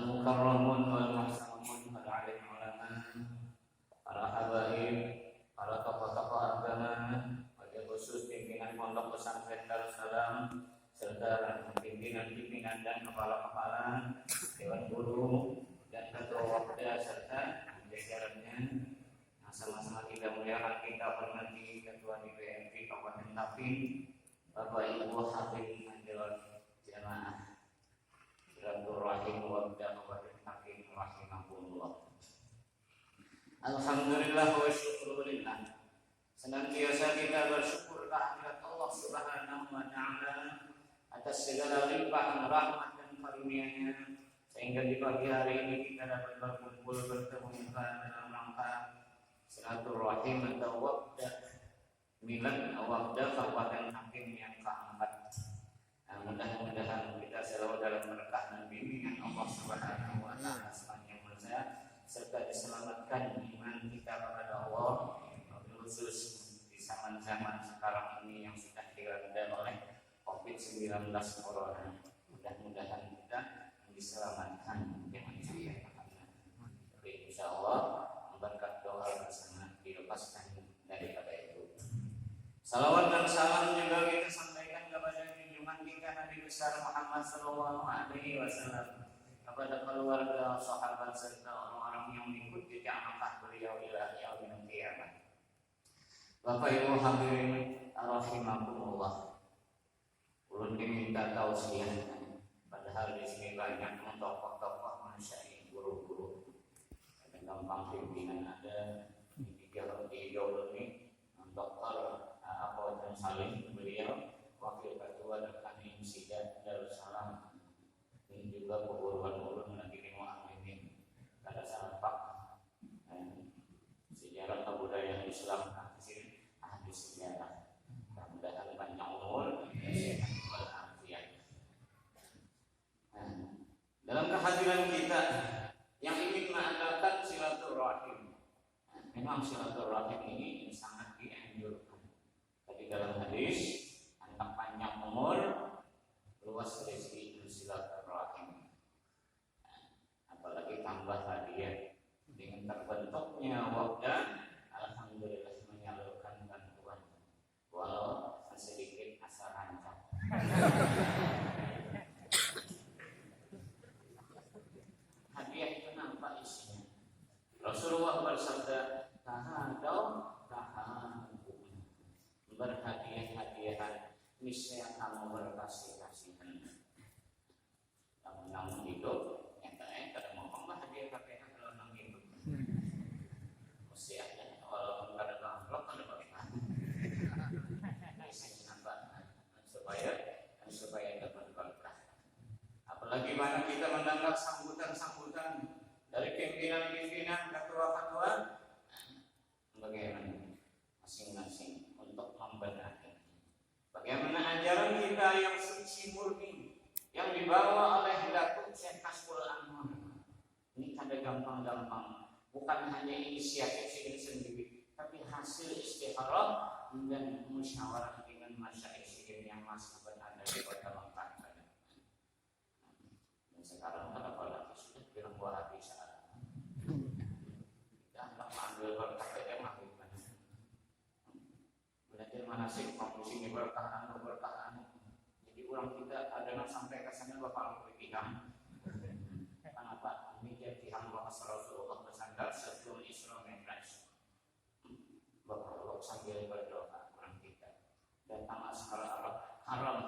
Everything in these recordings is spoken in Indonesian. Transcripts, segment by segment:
al-mukarramun wal muhsanamun wal alim ulama, para habaib, para tokoh-tokoh agama, wabil khusus pimpinan pondok pesantren Darussalam serta pimpinan-pimpinan dan kepala-kepala dewan guru dan ketua Waqda serta jajarannya. Sama-sama kita muliakan, kita hormati ketua DPRD Kabupaten Tapin, Bapak Ibu Hafid Anjel Jamaah Silaturahim Waqda Kabupaten Tapin rahimahullah. Alhamdulillah wa syukurillah. Senantiasa kita bersyukur kehadirat Allah Subhanahu wa taala atas segala limpahan rahmat dan karunia-Nya, sehingga di pagi hari ini kita dapat berkumpul bertemu dalam rangka silaturahim atau waqda milad waqda Kabupaten Tapin yang keempat. Mudah-mudahan kita selalu dalam berkah dan bimbingan Allah Subhanahu wa taala sepanjang masa, serta diselamatkan iman kita kepada Allah, khusus di zaman-zaman sekarang ini yang sudah dilanda oleh COVID-19 Corona. Mudah-mudahan kita diselamatkan dengan manusia. Tapi insya Allah berkat doa bersama dilepaskan daripada itu. Salawat dan salam juga kita sampaikan kepada junjungan kita Nabi besar Muhammad sallallahu alaihi wasallam, kepada keluarga, sahabat serta orang-orang yang mengikuti jejak langkah beliau ila yaumil qiyamah. Bapak Ibu hadirin rahimakumullah. Ulun diminta tausiah, padahal di sini banyak tokoh-tokoh masyayikh, guru-guru. Gampang pimpinan ada di Jawa ini, Dr. Abu Salim beliau wakil ketua dekan Insida Darussalam. Ini juga keburuan ulun lagi di mu'aminin pada sampah sejarah kebudayaan Islam ahli sejarah. Mudah-mudahan panjang umur sehat walafiat. Dalam kehadiran kita yang ingin mengadakan silaturahim, memang silaturahim ini sangat dianjurkan. Tadi dalam hadis, anak panjang umur, luas rezeki, silaturahim. Apalagi tambah hadiah dengan terbentuknya waqda, alhamdulillah menyalurkan bantuan walau sedikit asal rancang. Hadiah itu nampak isinya. Rasulullah bersabda, tahadau tahadum, berhadiah-hadiahan niscaya kamu berkasih-kasihan. Namun hidup kadang ngomong lah hadiah KPH kalau nang hidup. Mesti ada walaupun kada bangkrut kada apa-apa. supaya dapat berkah. Apalagi mana kita mendapat sambutan-sambutan dari pimpinan-pimpinan, ketua-ketua, bagaimana masing-masing untuk membenahi. Bagaimana ajaran kita yang suci murni yang dibawa oleh Datuk Syekh Kasbul Anwar. Ini kada gampang-gampang, bukan hanya inisiatif sendiri, tapi hasil istikharah dan musyawarah dengan masyayikh yang masih berada di Kota Mekah. Dan sekarang pada sudah bilang Wahabi saat kita hendak mengambil berkah saja mengambil mana? Belajar manasik sini berkah anu. Jadi ulang kita adalah sampai ke sana bapak berpikir. Kenapa? Ini jadi hamba Rasulullah bersandar sebelum Isra Mi'raj. Bapak sambil berdoa orang kita. Datang asmara Allah haram.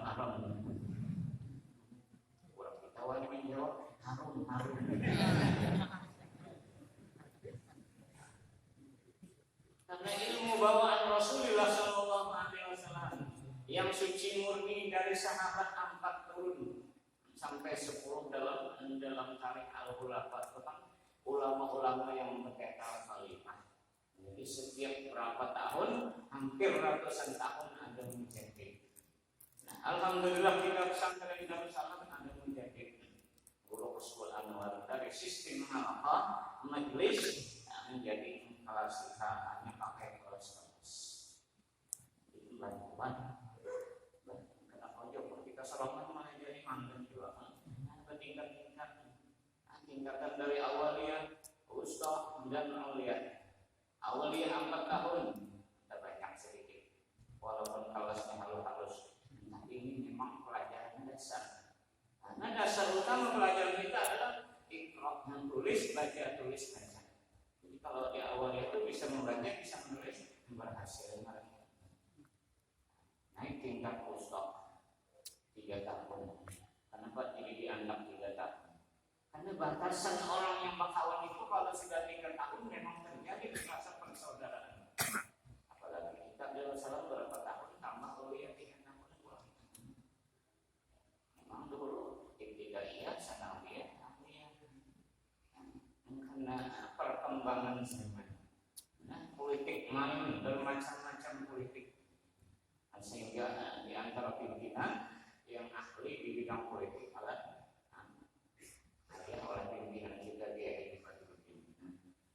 Orang kita wajib menjawab harum. Karena ilmu bawaan Rasulullah sallallahu alaihi wasallam yang suci murni dari sahabat angkat turun sampai 10 dalam tarik al-khulafah, ulama-ulama yang berkaitan khalifah. Jadi setiap berapa tahun, hampir ratusan tahun ada menjadi. Nah, alhamdulillah kita pesantren Darussalam ada menjadi guru Kasbul Anwar dari sistem halaqah majelis menjadi kelas hanya pakai kelas. Itu bantuan. Kenapa jauh kita selama mengajari mantan juga bertingkat-tingkat. tingkatan dari awaliyah, wusta dan aulia. Awaliyah 4 tahun, ada banyak sedikit. Walaupun kelasnya halus-halus, tapi ini memang pelajaran dasar. Karena dasar utama pelajaran kita adalah iqra, menulis, baca, tulis, baca. Jadi kalau di awaliyah itu bisa membaca, bisa menulis, berhasil. Naik tingkat wusta 3 tahun. Kenapa ini dianggap 3 tahun? Karena batasan orang yang bakawan itu kalau sudah 3 tahun memang terjadi rasa persaudaraan. Apalagi kita dalam salah berapa tahun tambah kuliah 3 tahun pulang. Memang dulu ibtidaiyah, sanawiyah, aliyah. Karena perkembangan zaman. Nah, politik main bermacam-macam politik. Sehingga di antara pimpinan yang ahli di bidang politik adalah oleh pimpinan kita dia ini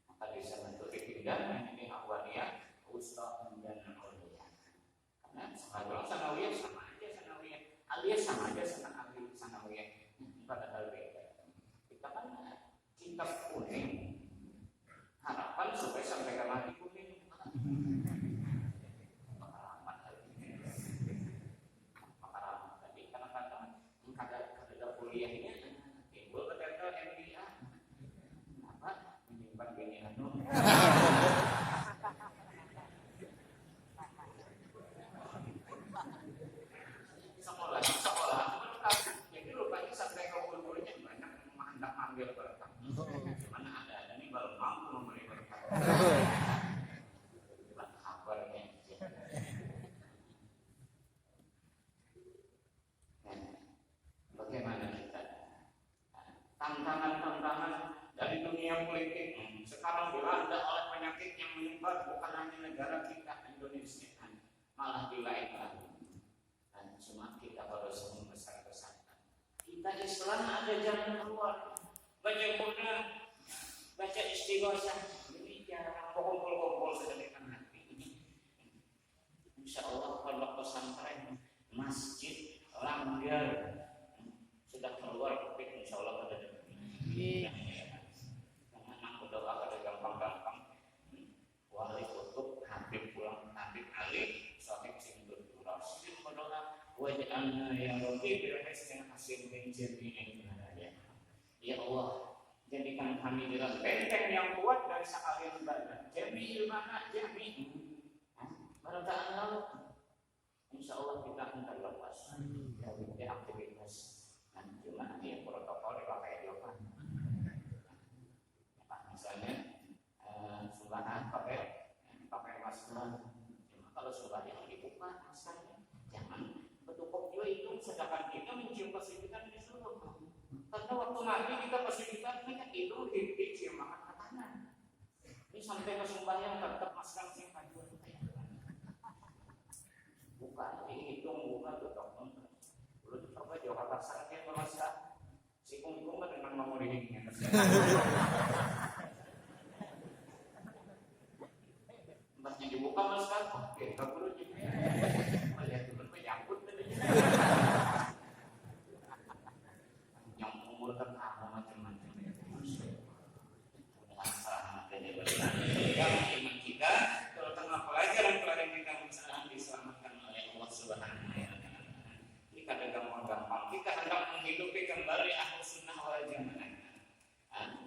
maka bisa bentuk pimpinan ini awalnya ustaz dan aulia. Karena sekarang sanawiyah sama aja sanawiyah, aliyah sama aja sama ahli sanawiyah. Padahal beda. Kita kan kitab kuning, harapan supaya sampai ke mati kuning. Tantangan-tantangan dari dunia politik sekarang dilanda oleh penyakit yang menyebar bukan hanya negara kita Indonesia, malah di lain lagi. Dan semua kita harus membesar-besarkan. Kita Islam ada jalan keluar. Baca Quran, baca istighosah. Ini jangan kumpul-kumpul sedemikian hati ini. Insya Allah pondok pesantren, masjid, langgar sudah keluar. Insya Allah pada karena berdoa pada gampang-gampang. Wali kutub, habib pulang, habib alif, sahib sindur pulang. Sibuk berdoa, waj'alna ya Rabbi bil hisni hasin min jami'il balaya. Ya Allah, jadikan kami dalam benteng yang kuat dari sekalian badan. Jami'il mana jami'. Barangkali lalu, insya Allah kita akan terlepas dari aktivitas. Cuma dia protokol dipakai juga. Misalnya subahan pakai masker. Cuma kalau subahan dibuka maskernya, jangan bertukuk juga itu. Sedangkan kita mencium kesulitan di seluruh. Karena waktu mati kita kesulitan kita itu dicium makan ke kanan. Ini sampai ke sembahyang tetap masker sing kajuan. Buka dihitung buka tutup. Coba jawab pasar dia merasa si kungkung dengan mau dihingga. Masnya dibuka mas kan? Oke, tak perlu juga. Melihat itu menyangkut tadi. Yang umur tertahan macam-macam. Mudah-mudahan salah makanya beriman kita, terutama pelajaran-pelajaran kita misalnya diselamatkan oleh Allah Subhanahu wa Ta'ala. Ada gampang-gampang kita hendak menghidupi kembali Ahlus Sunnah wal Jamaah.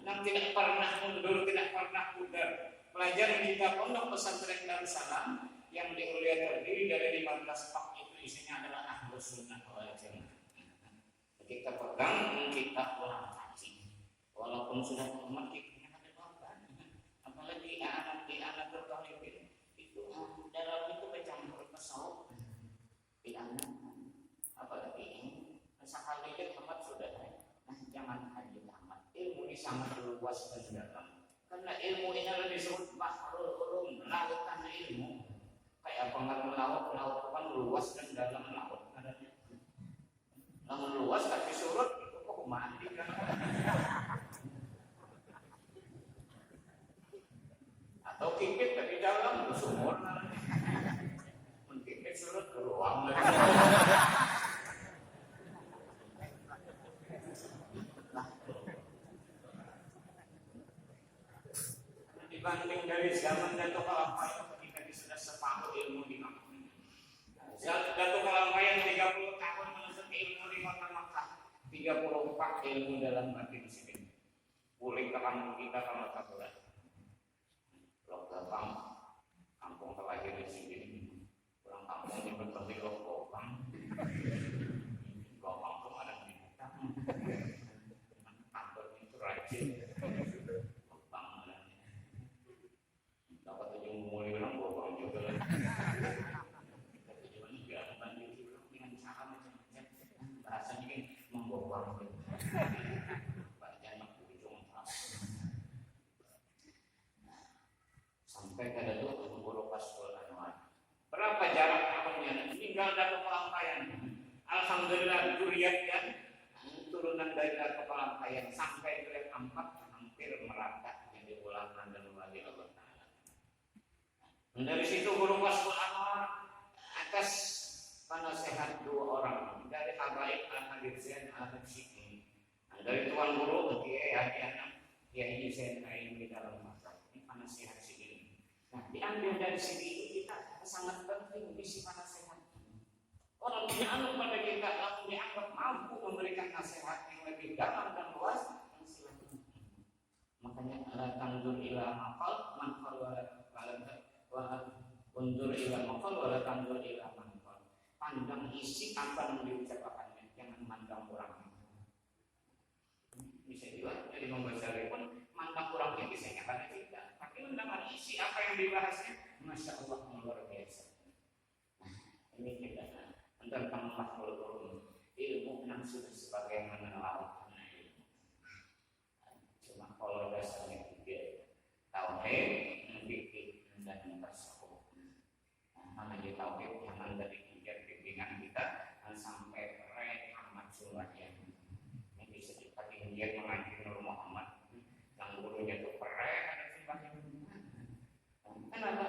Yang tidak pernah mundur, tidak pernah pudar. Pelajaran kita Pondok Pesantren Darussalam yang di Ulia terdiri dari 15 bab itu isinya adalah Ahlus Sunnah wal Jamaah. Kita pegang, kita ulang kaji. Walaupun sudah umat kita ada korban, apalagi anak bertauhid itu dalam itu bercampur tasawuf di anak. Apalagi ini sekali aja tamat sudah. Nah jangan hanya tamat. Ilmu ini sangat luas dan dalam. Karena ilmu ini adalah disebut bahrul ulum, lautan ilmu. Kayak pengaruh laut kan luas dan dalam laut. Namun luas tapi surut itu kok mati kan? Atau kipit tapi dalam sumur. Mungkin surut keluar. dibanding dari zaman Datuk Kalampayang ketika sudah separuh ilmu di Makkah. Datuk Kalampayang 30 tahun menuntut ilmu di kota Makkah, 34 ilmu dalam batin sini. Boleh ke kampung kita kalau tak boleh. Kalau gampang, kampung terlahir di sini, pulang kampung nyebut bagi lokopang, lokopang pun ada di kita. Kantor itu rajin, lokopang ada. Dapat ujung mulai orang lokopang juga. Tapi cuma juga bantu orang dengan cara macam-macam. Bahasanya kan menggopang. Sampai pada itu guru pasul anuan. Berapa jarak tahunnya? Tinggal Datuk Kalampayang. Alhamdulillah duriatnya turunan dari Datuk Kalampayang sampai ke 4 hampir merata yang diulangkan dan wali Allah Taala. Dari situ guru pasul anuan atas penasehat 2 orang dari Habaib Al-Hadir Zain Al-Habsyi. Dari tuan guru Kiai Haji Anam Kiai Zain Ain di dalam masalah ini penasehat sini. Nah, diambil dari sini itu kita sangat penting isi nasihat. Orang tidak anu pada kita lalu dianggap mampu memberikan nasihat yang lebih dalam dan luas. Makanya tandur ila maqal manqal wa undur ila maqal wa tandur ila manqal. Pandang isi apa yang diucapkannya, jangan mandang orang. Bisa juga dari membaca pun mandang orangnya bisa pada kita. Tapi mendengar isi apa yang dibahasnya, masya Allah luar biasa. Nah, ini kita tentang makhluk ilmu yang sudah sebagai mengenal ilmu. Cuma kalau dasarnya 3 tauhid, fikih dan tasawuf. Namanya tauhid jangan dari pikiran kita sampai amat surahnya. Yang bisa dipakai dia mengaji Nur Muhammad. Gurunya itu kenapa?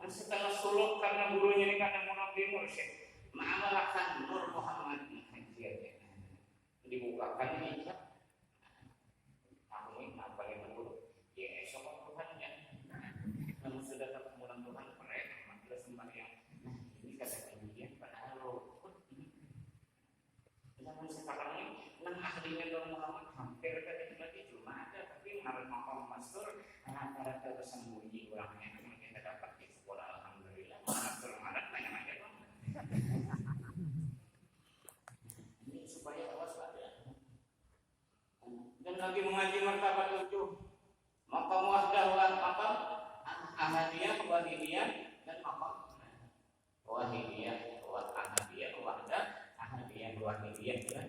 Setelah suluk karena gurunya ini kadang mengambil mursyid mengamalkan Nur Muhammad dibukakan ini aku ini apa yang guru ya esok Tuhannya namun sudah ketemu dengan Tuhan mereka makin sembahyang ini kata kemudian padahal zaman sekarang ini ahlinya Nur Muhammad hampir lagi cuma ada tapi harus makom mastur rata-rata bersembunyi orangnya kita dapat di sekolah alhamdulillah mastur ada banyak ini supaya waspada dan lagi mengaji martabat 7 makom wahdah makom ahadiyah wahidiyah dan makom wahidiyah ahadiyah wahdah ahadiyah wahidiyah dan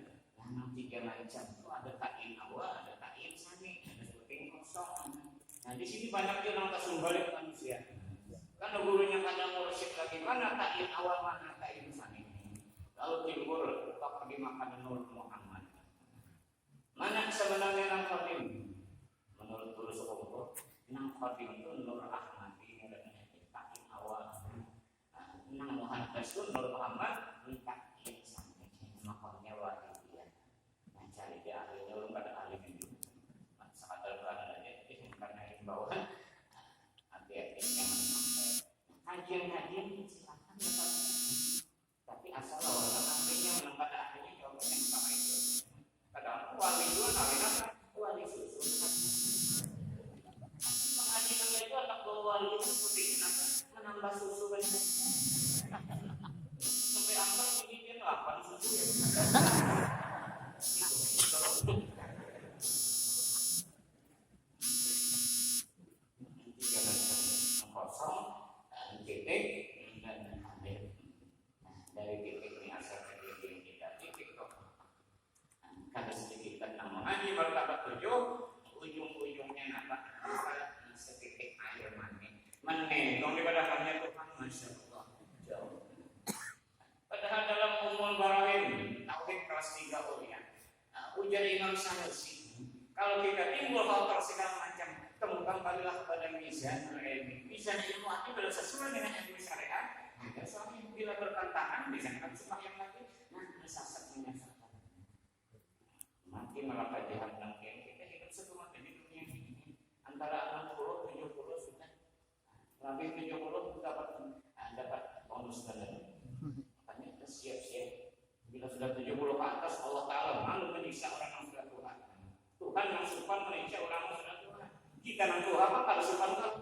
3 macam itu ada ta'in awal ada ta'in sani ada seperti kosong. Nah di sini banyak yang langsung balik manusia. Karena gurunya kadang mursyid lagi mana ta'in awal mana ta'in sani. Lalu timbul tetap dimakan Nur Muhammad. Mana sebenarnya Nang Khadim? Menurut guru sepupu, Nang Khadim itu Nur Ahmadi dan ta'in awal. Nang Muhammad itu Nur Muhammad ta'in sani. Makamnya wajib. Cari dia ahlinya belum pada ahlinya juga. Saat ada aja karena himbauan hati-hati jangan sampai kajian silakan tapi asal orang ahlinya belum pada ahlinya jawabannya sama itu. Kadang wali juga wali susu. Mengaji itu anak wali itu putih menambah susu banyak. Sampai ambang ini dia 8 susu ya. Kosong titik dan hadir. Dari titik ini asal titik kita titik kok. Kalau sedikit tentang mengaji martabat 7 ujung-ujungnya apa? Setitik air mani. Menengok daripada hanya Tuhan masya Allah jauh. Padahal dalam umul barawin tauhid kelas 3 ulian. Ujar Imam Sanusi, kalau kita timbul hal segala macam, kembalilah kepada mizan ilmu. Mizan ilmu itu adalah sesuai dengan ilmu syariat. Soalnya bila bertentangan, misalkan sumpah yang lagi, sasat menyesatkan. Mati malah jahat dan kita hidup sebelum di dunia ini antara 60, 70 lebih 70 dapat bonus dan makanya kita siap-siap. Bila sudah 70 ke atas, Allah Ta'ala malu menyiksa orang yang sudah Tuhan. Tuhan yang sopan menyiksa orang yang sudah Tuhan. Kita yang Tuhan apa kalau sopan kan?